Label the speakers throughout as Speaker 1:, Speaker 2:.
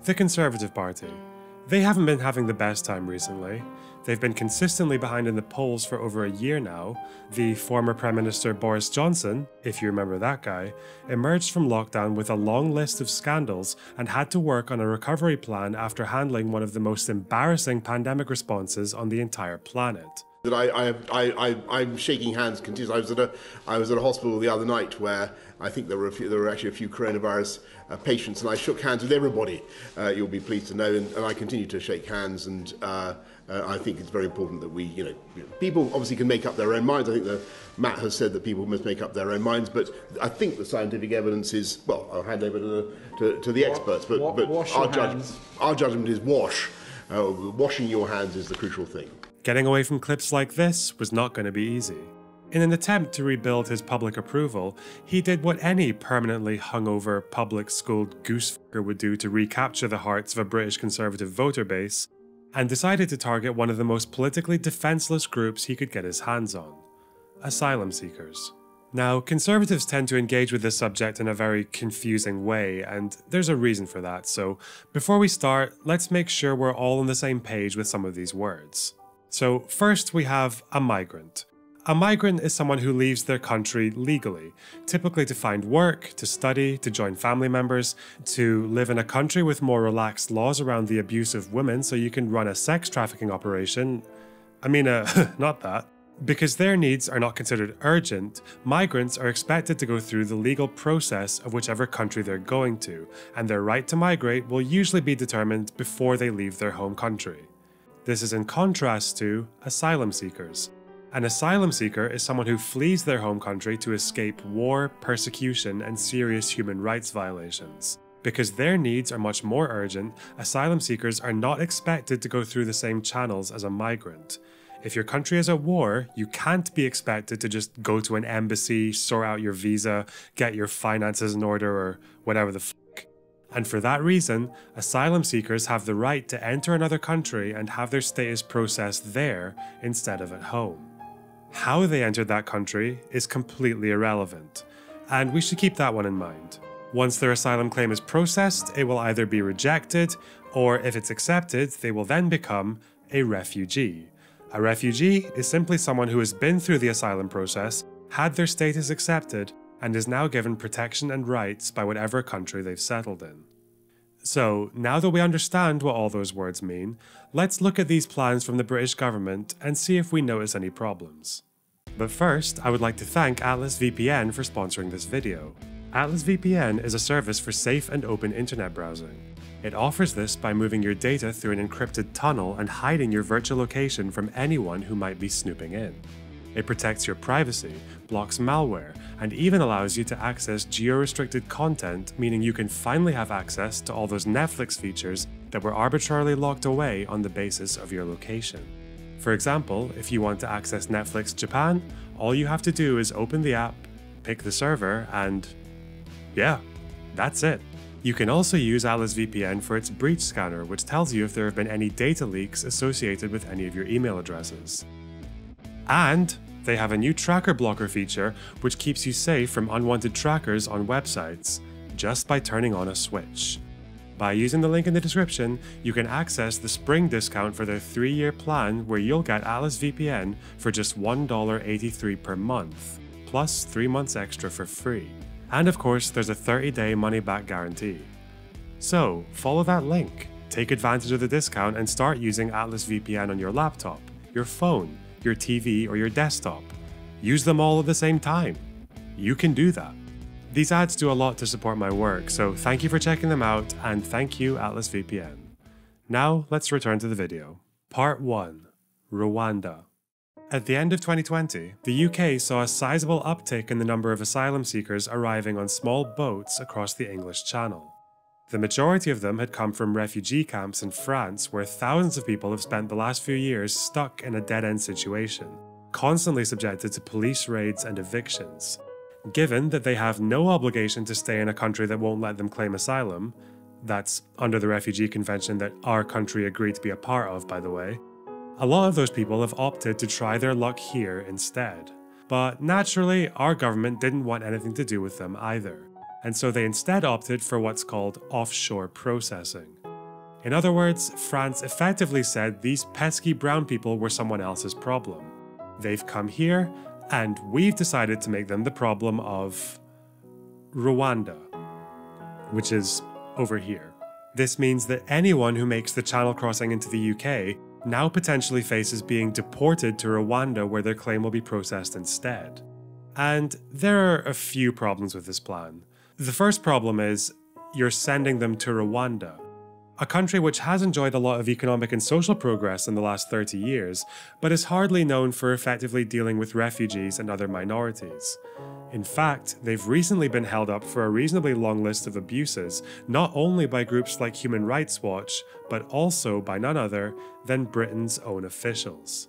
Speaker 1: The Conservative Party. They haven't been having the best time recently. They've been consistently behind in the polls for over a year now. The former Prime Minister Boris Johnson, if you remember that guy, emerged from lockdown with a long list of scandals and had to work on a recovery plan after handling one of the most embarrassing pandemic responses on the entire planet.
Speaker 2: I'm shaking hands continuously. I was at a hospital the other night where I think there were actually a few coronavirus patients, and I shook hands with everybody. You'll be pleased to know, and I continue to shake hands. And I think it's very important that we, people obviously can make up their own minds. I think that Matt has said that people must make up their own minds, but I think the scientific evidence is, well, I'll hand over to the experts. But our judgment is wash. Washing your hands is the crucial thing.
Speaker 1: Getting away from clips like this was not going to be easy. In an attempt to rebuild his public approval, he did what any permanently hungover, public-schooled goosefucker would do to recapture the hearts of a British Conservative voter base, and decided to target one of the most politically defenceless groups he could get his hands on: asylum seekers. Now, Conservatives tend to engage with this subject in a very confusing way, and there's a reason for that, so before we start, let's make sure we're all on the same page with some of these words. So first we have a migrant. A migrant is someone who leaves their country legally, typically to find work, to study, to join family members, to live in a country with more relaxed laws around the abuse of women so you can run a sex trafficking operation. Not that. Because their needs are not considered urgent, migrants are expected to go through the legal process of whichever country they're going to, and their right to migrate will usually be determined before they leave their home country. This is in contrast to asylum seekers. An asylum seeker is someone who flees their home country to escape war, persecution, and serious human rights violations. Because their needs are much more urgent, asylum seekers are not expected to go through the same channels as a migrant. If your country is at war, you can't be expected to just go to an embassy, sort out your visa, get your finances in order, or whatever the f***. And for that reason, asylum seekers have the right to enter another country and have their status processed there instead of at home. How they entered that country is completely irrelevant, and we should keep that one in mind. Once their asylum claim is processed, it will either be rejected, or if it's accepted, they will then become a refugee. A refugee is simply someone who has been through the asylum process, had their status accepted, and is now given protection and rights by whatever country they've settled in. So, now that we understand what all those words mean, let's look at these plans from the British government and see if we notice any problems. But first, I would like to thank Atlas VPN for sponsoring this video. Atlas VPN is a service for safe and open internet browsing. It offers this by moving your data through an encrypted tunnel and hiding your virtual location from anyone who might be snooping in. It protects your privacy, blocks malware, and even allows you to access geo-restricted content, meaning you can finally have access to all those Netflix features that were arbitrarily locked away on the basis of your location. For example, if you want to access Netflix Japan, all you have to do is open the app, pick the server, and yeah, that's it. You can also use Atlas VPN for its breach scanner, which tells you if there have been any data leaks associated with any of your email addresses. And they have a new tracker blocker feature which keeps you safe from unwanted trackers on websites, just by turning on a switch. By using the link in the description, you can access the spring discount for their 3-year plan where you'll get Atlas VPN for just $1.83 per month, plus 3 months extra for free. And of course, there's a 30-day money-back guarantee. So, follow that link, take advantage of the discount and start using Atlas VPN on your laptop, your phone, your TV, or your desktop. Use them all at the same time. You can do that. These ads do a lot to support my work, so thank you for checking them out, and thank you Atlas VPN. Now let's return to the video. Part 1. Rwanda. At the end of 2020, the UK saw a sizable uptick in the number of asylum seekers arriving on small boats across the English Channel. The majority of them had come from refugee camps in France, where thousands of people have spent the last few years stuck in a dead-end situation, constantly subjected to police raids and evictions. Given that they have no obligation to stay in a country that won't let them claim asylum, that's under the Refugee Convention that our country agreed to be a part of, by the way, a lot of those people have opted to try their luck here instead. But naturally, our government didn't want anything to do with them either. And so they instead opted for what's called offshore processing. In other words, France effectively said these pesky brown people were someone else's problem. They've come here, and we've decided to make them the problem of Rwanda, which is over here. This means that anyone who makes the channel crossing into the UK now potentially faces being deported to Rwanda, where their claim will be processed instead. And there are a few problems with this plan. The first problem is you're sending them to Rwanda, a country which has enjoyed a lot of economic and social progress in the last 30 years, but is hardly known for effectively dealing with refugees and other minorities. In fact, they've recently been held up for a reasonably long list of abuses, not only by groups like Human Rights Watch, but also by none other than Britain's own officials.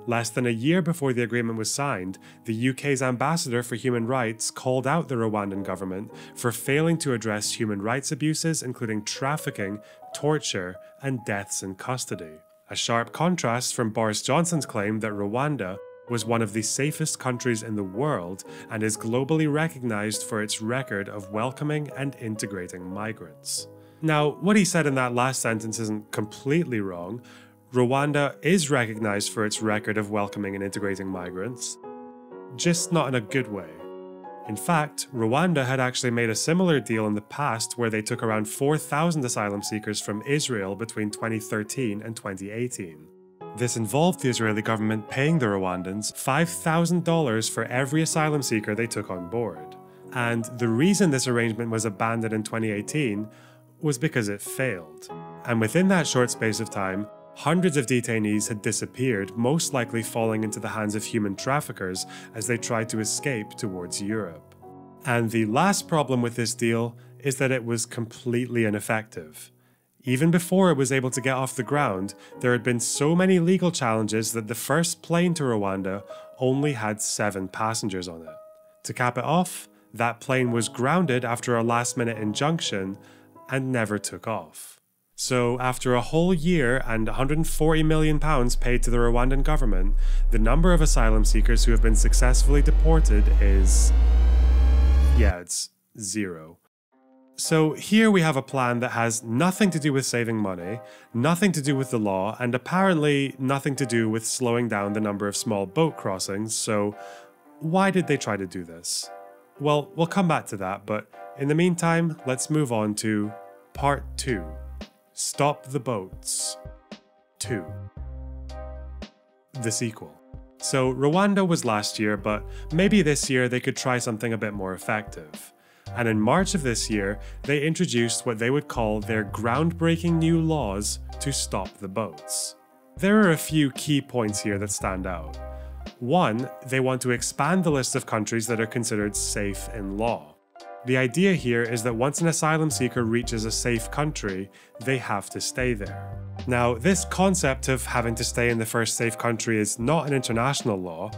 Speaker 1: Less than a year before the agreement was signed, the UK's ambassador for human rights called out the Rwandan government for failing to address human rights abuses, including trafficking, torture, and deaths in custody. A sharp contrast from Boris Johnson's claim that Rwanda was one of the safest countries in the world and is globally recognized for its record of welcoming and integrating migrants. Now, what he said in that last sentence isn't completely wrong. Rwanda is recognized for its record of welcoming and integrating migrants, just not in a good way. In fact, Rwanda had actually made a similar deal in the past where they took around 4,000 asylum seekers from Israel between 2013 and 2018. This involved the Israeli government paying the Rwandans $5,000 for every asylum seeker they took on board. And the reason this arrangement was abandoned in 2018 was because it failed. And within that short space of time, hundreds of detainees had disappeared, most likely falling into the hands of human traffickers as they tried to escape towards Europe. And the last problem with this deal is that it was completely ineffective. Even before it was able to get off the ground, there had been so many legal challenges that the first plane to Rwanda only had 7 passengers on it. To cap it off, that plane was grounded after a last-minute injunction and never took off. So after a whole year and £140 million paid to the Rwandan government, the number of asylum seekers who have been successfully deported is... it's 0. So here we have a plan that has nothing to do with saving money, nothing to do with the law, and apparently nothing to do with slowing down the number of small boat crossings, so why did they try to do this? Well, we'll come back to that, but in the meantime, let's move on to Part 2. Stop the Boats 2. The sequel. So Rwanda was last year, but maybe this year they could try something a bit more effective. And in March of this year, they introduced what they would call their groundbreaking new laws to stop the boats. There are a few key points here that stand out. One, they want to expand the list of countries that are considered safe in law. The idea here is that once an asylum seeker reaches a safe country, they have to stay there. Now, this concept of having to stay in the first safe country is not an international law,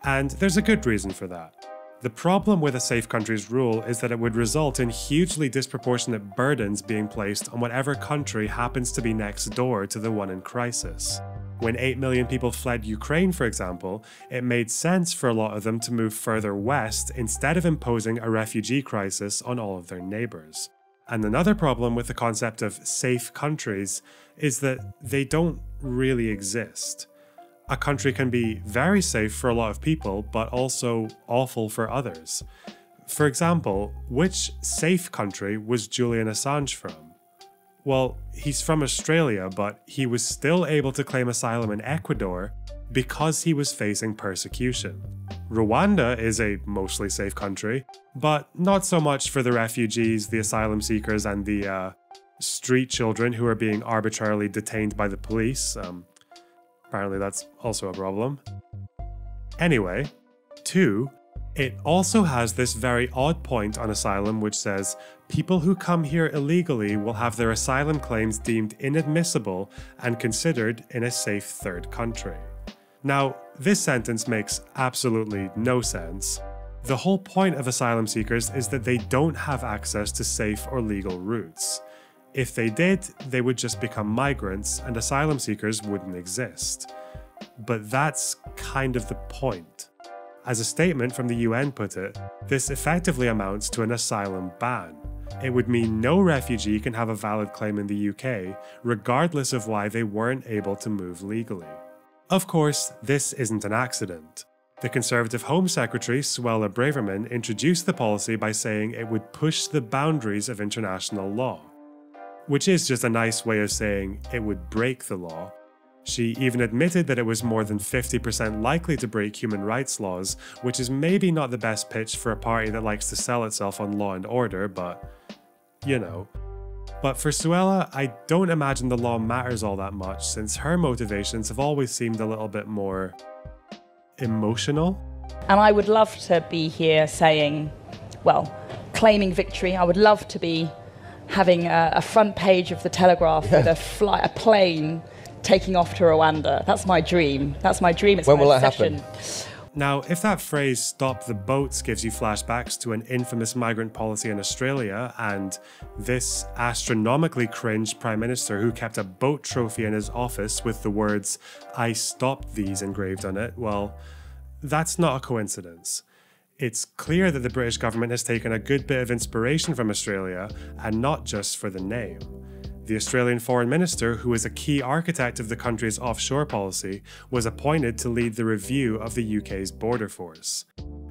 Speaker 1: and there's a good reason for that. The problem with a safe countries rule is that it would result in hugely disproportionate burdens being placed on whatever country happens to be next door to the one in crisis. When 8 million people fled Ukraine, for example, it made sense for a lot of them to move further west instead of imposing a refugee crisis on all of their neighbours. And another problem with the concept of safe countries is that they don't really exist. A country can be very safe for a lot of people, but also awful for others. For example, which safe country was Julian Assange from? Well, he's from Australia, but he was still able to claim asylum in Ecuador because he was facing persecution. Rwanda is a mostly safe country, but not so much for the refugees, the asylum seekers, and the street children who are being arbitrarily detained by the police. Apparently that's also a problem. Anyway, 2, it also has this very odd point on asylum which says people who come here illegally will have their asylum claims deemed inadmissible and considered in a safe third country. Now, this sentence makes absolutely no sense. The whole point of asylum seekers is that they don't have access to safe or legal routes. If they did, they would just become migrants and asylum seekers wouldn't exist. But that's kind of the point. As a statement from the UN put it, this effectively amounts to an asylum ban. It would mean no refugee can have a valid claim in the UK, regardless of why they weren't able to move legally. Of course, this isn't an accident. The Conservative Home Secretary, Suella Braverman, introduced the policy by saying it would push the boundaries of international law, which is just a nice way of saying it would break the law. She even admitted that it was more than 50% likely to break human rights laws, which is maybe not the best pitch for a party that likes to sell itself on law and order, but you know. But for Suella, I don't imagine the law matters all that much, since her motivations have always seemed a little bit more emotional.
Speaker 3: And I would love to be here saying, well, claiming victory. I would love to be having a front page of the Telegraph with a plane taking off to Rwanda. That's my dream. That's my dream. It's
Speaker 4: when
Speaker 3: my
Speaker 4: will
Speaker 3: obsession.
Speaker 4: that happen?
Speaker 1: Now, if that phrase "stop the boats" gives you flashbacks to an infamous migrant policy in Australia and this astronomically cringe Prime Minister who kept a boat trophy in his office with the words "I stopped these" engraved on it, well, that's not a coincidence. It's clear that the British government has taken a good bit of inspiration from Australia, and not just for the name. The Australian Foreign Minister, who is a key architect of the country's offshore policy, was appointed to lead the review of the UK's border force.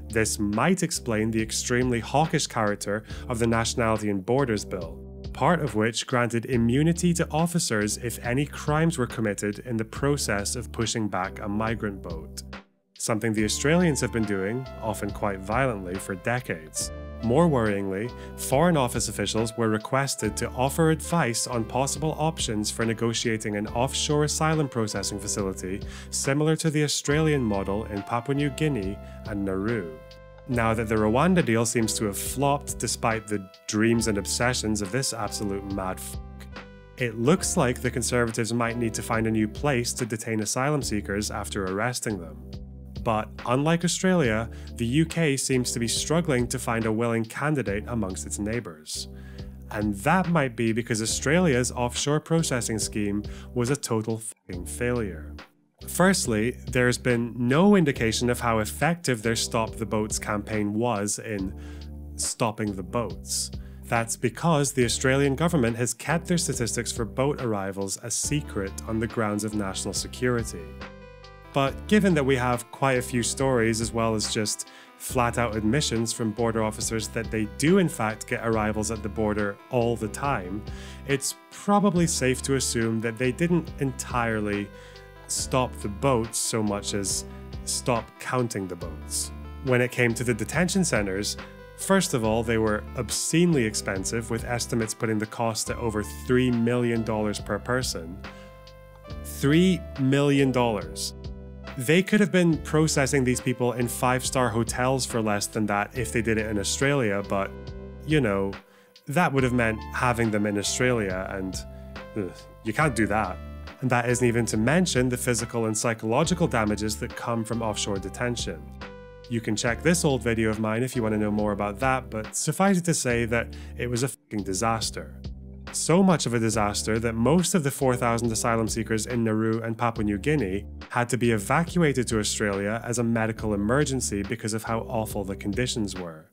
Speaker 1: This might explain the extremely hawkish character of the Nationality and Borders Bill, part of which granted immunity to officers if any crimes were committed in the process of pushing back a migrant boat. Something the Australians have been doing, often quite violently, for decades. More worryingly, Foreign Office officials were requested to offer advice on possible options for negotiating an offshore asylum processing facility similar to the Australian model in Papua New Guinea and Nauru. Now that the Rwanda deal seems to have flopped despite the dreams and obsessions of this absolute mad f***, it looks like the Conservatives might need to find a new place to detain asylum seekers after arresting them. But unlike Australia, the UK seems to be struggling to find a willing candidate amongst its neighbours. And that might be because Australia's offshore processing scheme was a total f***ing failure. Firstly, there's been no indication of how effective their Stop the Boats campaign was in stopping the boats. That's because the Australian government has kept their statistics for boat arrivals a secret on the grounds of national security. But given that we have quite a few stories as well as just flat-out admissions from border officers that they do in fact get arrivals at the border all the time, it's probably safe to assume that they didn't entirely stop the boats so much as stop counting the boats. When it came to the detention centres, first of all, they were obscenely expensive, with estimates putting the cost at over $3 million per person. $3 million. They could have been processing these people in 5-star hotels for less than that if they did it in Australia, but, you know, that would have meant having them in Australia, and you can't do that. And that isn't even to mention the physical and psychological damages that come from offshore detention. You can check this old video of mine if you want to know more about that, but suffice it to say that it was a fucking disaster. So much of a disaster that most of the 4,000 asylum seekers in Nauru and Papua New Guinea had to be evacuated to Australia as a medical emergency because of how awful the conditions were.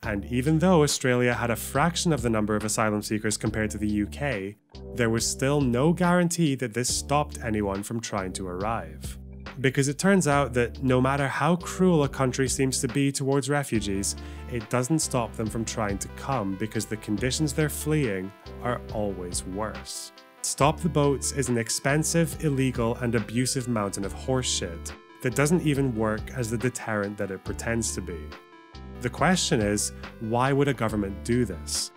Speaker 1: And even though Australia had a fraction of the number of asylum seekers compared to the UK, there was still no guarantee that this stopped anyone from trying to arrive. Because it turns out that no matter how cruel a country seems to be towards refugees, it doesn't stop them from trying to come because the conditions they're fleeing are always worse. Stop the Boats is an expensive, illegal, and abusive mountain of horseshit that doesn't even work as the deterrent that it pretends to be. The question is, why would a government do this?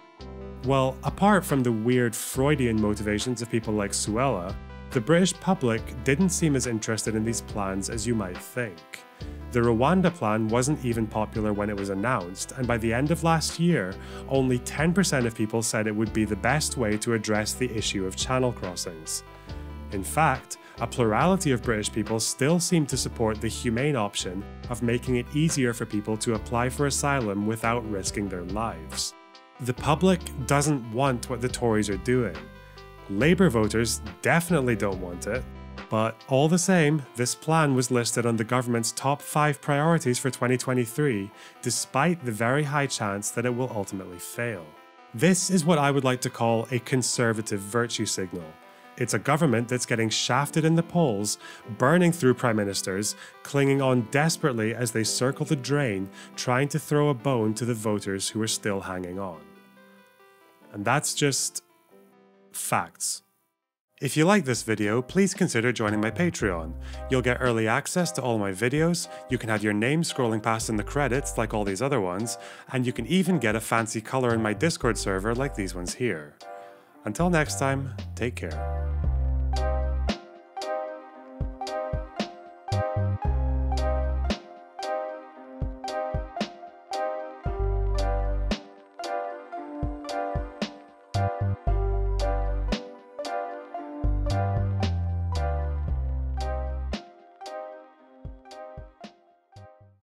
Speaker 1: Well, apart from the weird Freudian motivations of people like Suella, the British public didn't seem as interested in these plans as you might think. The Rwanda plan wasn't even popular when it was announced, and by the end of last year, only 10% of people said it would be the best way to address the issue of channel crossings. In fact, a plurality of British people still seem to support the humane option of making it easier for people to apply for asylum without risking their lives. The public doesn't want what the Tories are doing. Labour voters definitely don't want it, but all the same, this plan was listed on the government's top 5 priorities for 2023, despite the very high chance that it will ultimately fail. This is what I would like to call a conservative virtue signal. It's a government that's getting shafted in the polls, burning through prime ministers, clinging on desperately as they circle the drain, trying to throw a bone to the voters who are still hanging on. And that's just facts. If you like this video, please consider joining my Patreon. You'll get early access to all my videos, you can have your name scrolling past in the credits like all these other ones, and you can even get a fancy colour in my Discord server like these ones here. Until next time, take care.